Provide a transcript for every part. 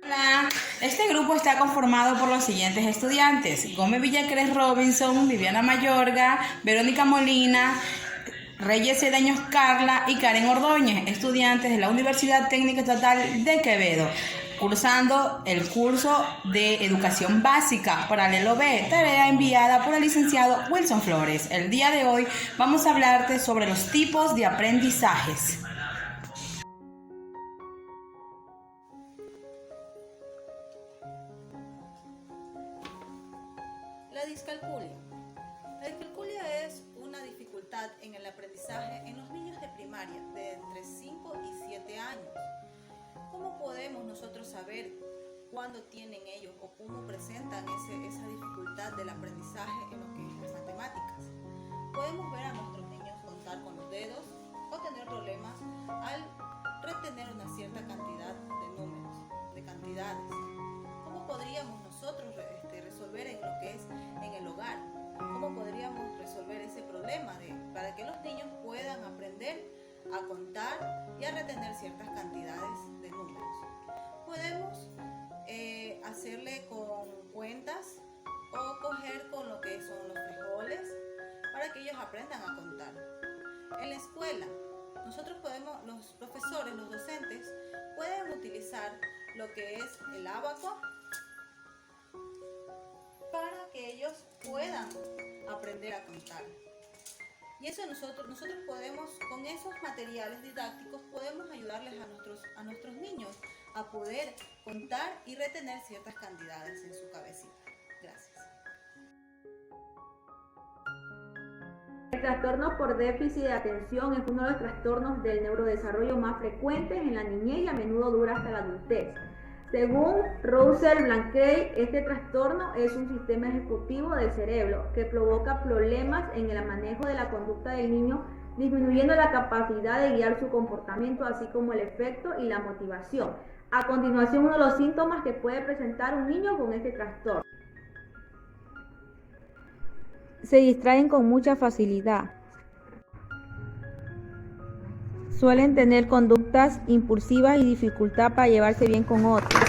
Hola, este grupo está conformado por los siguientes estudiantes: Gómez Villacrés Robinson, Viviana Mayorga, Verónica Molina, Reyes Cedeños Carla y Karen Ordóñez, estudiantes de la Universidad Técnica Estatal de Quevedo, cursando el curso de Educación Básica, paralelo B, tarea enviada por el licenciado Wilson Flores. El día de hoy vamos a hablarte sobre los tipos de aprendizajes. La discalculia. La discalculia es una dificultad en el aprendizaje en los niños de primaria de entre 5 y 7 años. ¿Cómo podemos nosotros saber cuándo tienen ellos o cómo presentan esa dificultad del aprendizaje en lo que es las matemáticas? Podemos ver a nuestros niños contar con los dedos o tener problemas al retener una cierta cantidad de números, de cantidades. ¿Cómo podríamos nosotros resolver en lo que es en el hogar? ¿Cómo podríamos resolver ese problema para que los niños puedan aprender a contar y a retener ciertas cantidades de números? Podemos hacerle con cuentas o coger con lo que son los frijoles para que ellos aprendan a contar. En la escuela, los profesores, los docentes, pueden utilizar lo que es el ábaco para que ellos puedan aprender a contar. Y eso nosotros podemos, con esos materiales didácticos, podemos ayudarles a nuestros niños a poder contar y retener ciertas cantidades en su cabecita. Gracias. El trastorno por déficit de atención es uno de los trastornos del neurodesarrollo más frecuentes en la niñez y a menudo dura hasta la adultez. Según Russell Blanquet, este trastorno es un sistema ejecutivo del cerebro que provoca problemas en el manejo de la conducta del niño, disminuyendo la capacidad de guiar su comportamiento, así como el efecto y la motivación. A continuación, uno de los síntomas que puede presentar un niño con este trastorno. Se distraen con mucha facilidad. Suelen tener conductas impulsivas y dificultad para llevarse bien con otros.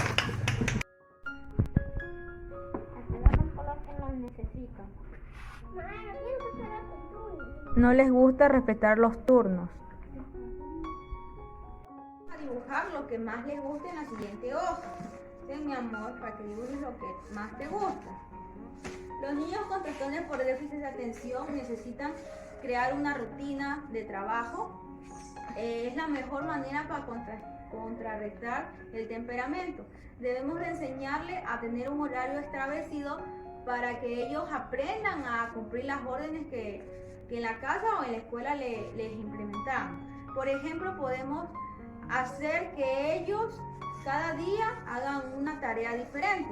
No les gusta respetar los turnos. A dibujar lo que más les guste en la siguiente hoja. Ten, mi amor, para que dibujes lo que más te gusta. Los niños con trastornos por déficit de atención necesitan crear una rutina de trabajo. Es la mejor manera para contrarrestar el temperamento. Debemos de enseñarles a tener un horario establecido para que ellos aprendan a cumplir las órdenes que en la casa o en la escuela les implementamos. Por ejemplo, podemos hacer que ellos cada día hagan una tarea diferente.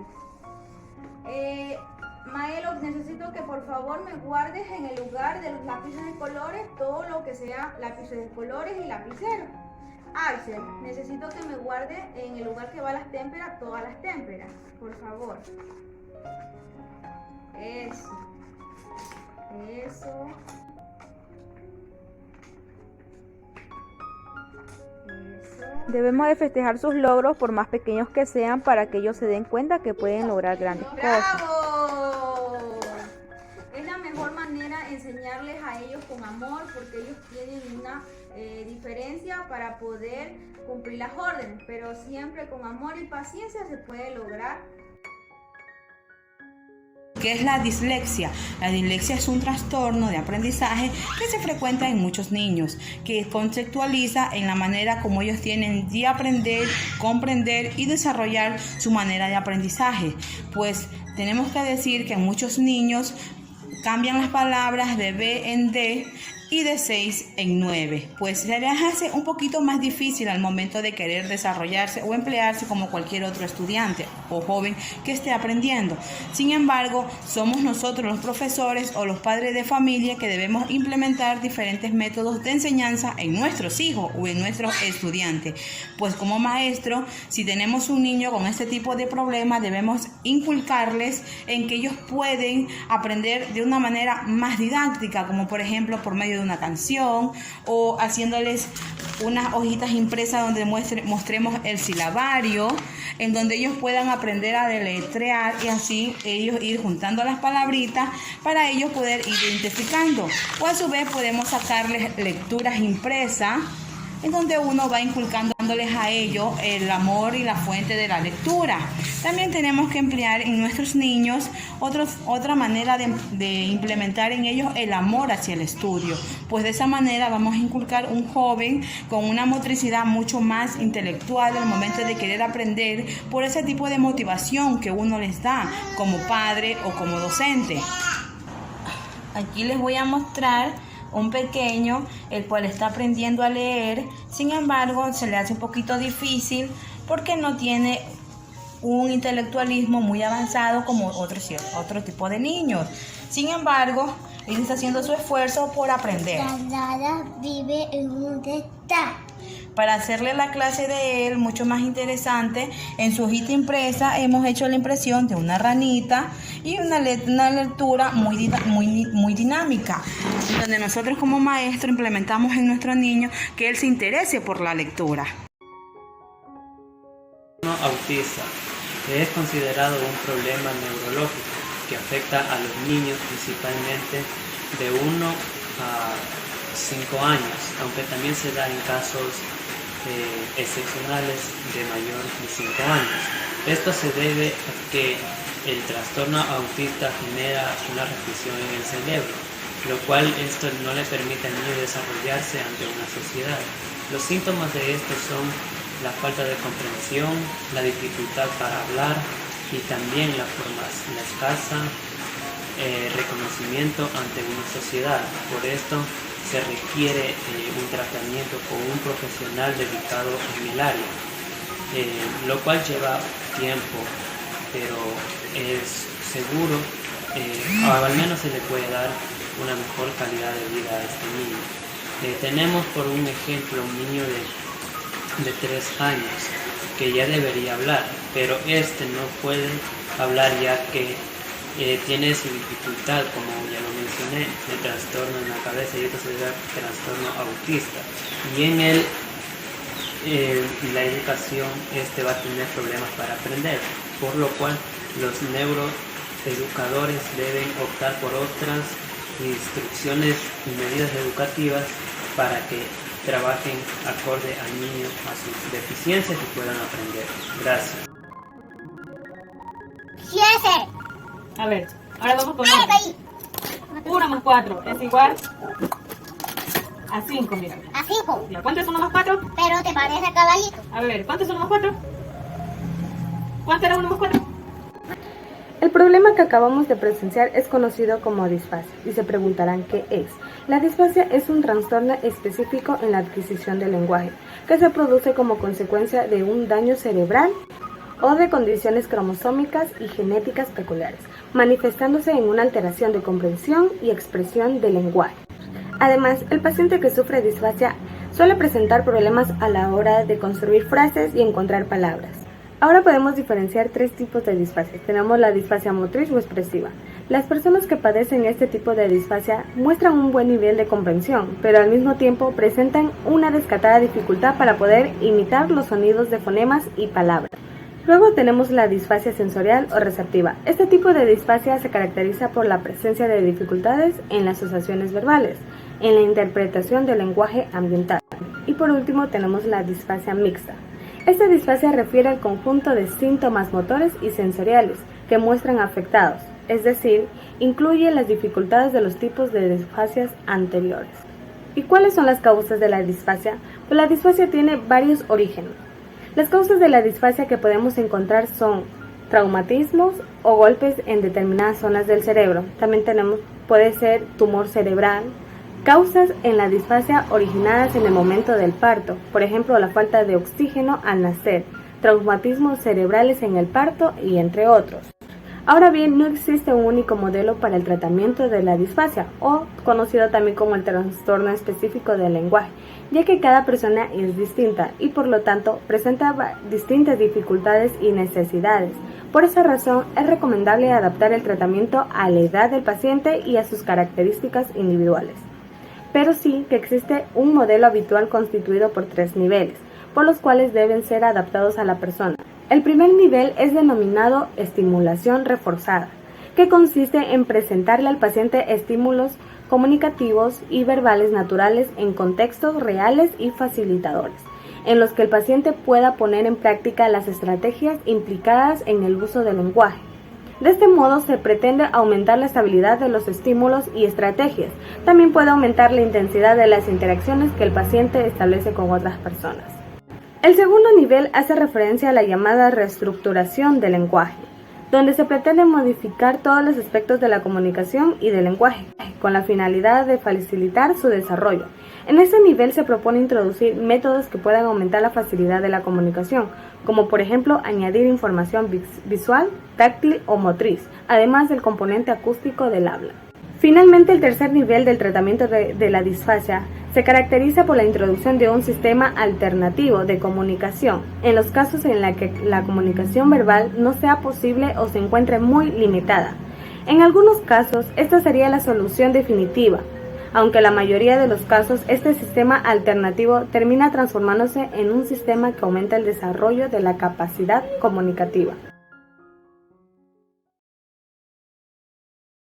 Maelo, necesito que por favor me guardes en el lugar de los lápices de colores todo lo que sea lápices de colores y lapicero. Axel, necesito que me guarde en el lugar que va las témperas, todas las témperas, por favor. Eso. Debemos de festejar sus logros, por más pequeños que sean, para que ellos se den cuenta que pueden lograr grandes cosas. ¡Bravo! Es la mejor manera enseñarles a ellos con amor, porque ellos tienen una diferencia para poder cumplir las órdenes, pero siempre con amor y paciencia se puede lograr. ¿Qué es la dislexia? La dislexia es un trastorno de aprendizaje que se frecuenta en muchos niños, que conceptualiza en la manera como ellos tienen de aprender, comprender y desarrollar su manera de aprendizaje. Pues tenemos que decir que muchos niños cambian las palabras de B en D y de 6 en 9, pues se les hace un poquito más difícil al momento de querer desarrollarse o emplearse como cualquier otro estudiante o joven que esté aprendiendo. Sin embargo, somos nosotros los profesores o los padres de familia que debemos implementar diferentes métodos de enseñanza en nuestros hijos o en nuestros estudiantes. Pues como maestro, si tenemos un niño con este tipo de problemas, debemos inculcarles en que ellos pueden aprender de una manera más didáctica, como por ejemplo por medio de una canción o haciéndoles unas hojitas impresas donde mostremos el silabario, en donde ellos puedan aprender a deletrear y así ellos ir juntando las palabritas para ellos poder ir identificando. O a su vez podemos sacarles lecturas impresas, en donde uno va inculcándoles a ellos el amor y la fuente de la lectura. También tenemos que emplear en nuestros niños otra manera de implementar en ellos el amor hacia el estudio, pues de esa manera vamos a inculcar un joven con una motricidad mucho más intelectual al momento de querer aprender, por ese tipo de motivación que uno les da como padre o como docente. Aquí les voy a mostrar un pequeño, el cual está aprendiendo a leer. Sin embargo, se le hace un poquito difícil porque no tiene un intelectualismo muy avanzado como otro tipo de niños. Sin embargo, él está haciendo su esfuerzo por aprender. La rana vive en un está. Para hacerle la clase de él mucho más interesante, en su hojita impresa hemos hecho la impresión de una ranita y una lectura muy dinámica, donde nosotros como maestros implementamos en nuestro niño que él se interese por la lectura. Autista es considerado un problema neurológico que afecta a los niños principalmente de 1 a 5 años, aunque también se da en casos excepcionales de mayor de 5 años. Esto se debe a que el trastorno autista genera una represión en el cerebro, lo cual esto no le permite al niño desarrollarse ante una sociedad. Los síntomas de esto son la falta de comprensión, la dificultad para hablar y también la escasa reconocimiento ante una sociedad. Por esto se requiere un tratamiento con un profesional dedicado en el área, lo cual lleva tiempo, pero es seguro, al menos se le puede dar una mejor calidad de vida a este niño. Tenemos por un ejemplo un niño de 3 años que ya debería hablar, pero este no puede hablar ya que tiene su dificultad, como ya lo mencioné, de trastorno en la cabeza, y esto se llama trastorno autista. Y en la educación va a tener problemas para aprender, por lo cual los neuroeducadores deben optar por otras instrucciones y medidas educativas para que trabajen acorde al niño, a sus deficiencias y puedan aprender. Gracias. 7. A ver, ahora vamos con 1 más 4 es igual a 5, mira. A 5. ¿Cuánto es 1 más 4? Pero te parece caballito. A ver, ¿cuánto es 1 más 4? ¿Cuánto era 1 más 4? El problema que acabamos de presenciar es conocido como disfasia y se preguntarán qué es. La disfasia es un trastorno específico en la adquisición del lenguaje que se produce como consecuencia de un daño cerebral o de condiciones cromosómicas y genéticas peculiares, manifestándose en una alteración de comprensión y expresión del lenguaje. Además, el paciente que sufre disfasia suele presentar problemas a la hora de construir frases y encontrar palabras. Ahora podemos diferenciar 3 tipos de disfasia. Tenemos la disfasia motriz o expresiva. Las personas que padecen este tipo de disfasia muestran un buen nivel de comprensión, pero al mismo tiempo presentan una descarada dificultad para poder imitar los sonidos de fonemas y palabras. Luego tenemos la disfasia sensorial o receptiva. Este tipo de disfasia se caracteriza por la presencia de dificultades en las asociaciones verbales, en la interpretación del lenguaje ambiental. Y por último tenemos la disfasia mixta. Esta disfasia refiere al conjunto de síntomas motores y sensoriales que muestran afectados, es decir, incluye las dificultades de los tipos de disfasias anteriores. ¿Y cuáles son las causas de la disfasia? Pues la disfasia tiene varios orígenes. Las causas de la disfasia que podemos encontrar son traumatismos o golpes en determinadas zonas del cerebro. También puede ser tumor cerebral. Causas en la disfasia originadas en el momento del parto, por ejemplo, la falta de oxígeno al nacer, traumatismos cerebrales en el parto y entre otros. Ahora bien, no existe un único modelo para el tratamiento de la disfasia, o conocido también como el trastorno específico del lenguaje, ya que cada persona es distinta y por lo tanto presenta distintas dificultades y necesidades. Por esa razón, es recomendable adaptar el tratamiento a la edad del paciente y a sus características individuales. pero sí que existe un modelo habitual constituido por 3 niveles, por los cuales deben ser adaptados a la persona. El primer nivel es denominado estimulación reforzada, que consiste en presentarle al paciente estímulos comunicativos y verbales naturales en contextos reales y facilitadores, en los que el paciente pueda poner en práctica las estrategias implicadas en el uso del lenguaje. De este modo se pretende aumentar la estabilidad de los estímulos y estrategias. También puede aumentar la intensidad de las interacciones que el paciente establece con otras personas. El segundo nivel hace referencia a la llamada reestructuración del lenguaje, donde se pretende modificar todos los aspectos de la comunicación y del lenguaje, con la finalidad de facilitar su desarrollo. En este nivel se propone introducir métodos que puedan aumentar la facilidad de la comunicación, como por ejemplo añadir información visual, táctil o motriz, además del componente acústico del habla. Finalmente, el tercer nivel del tratamiento de la disfasia se caracteriza por la introducción de un sistema alternativo de comunicación, en los casos en los que la comunicación verbal no sea posible o se encuentre muy limitada. En algunos casos, esta sería la solución definitiva, aunque en la mayoría de los casos este sistema alternativo termina transformándose en un sistema que aumenta el desarrollo de la capacidad comunicativa.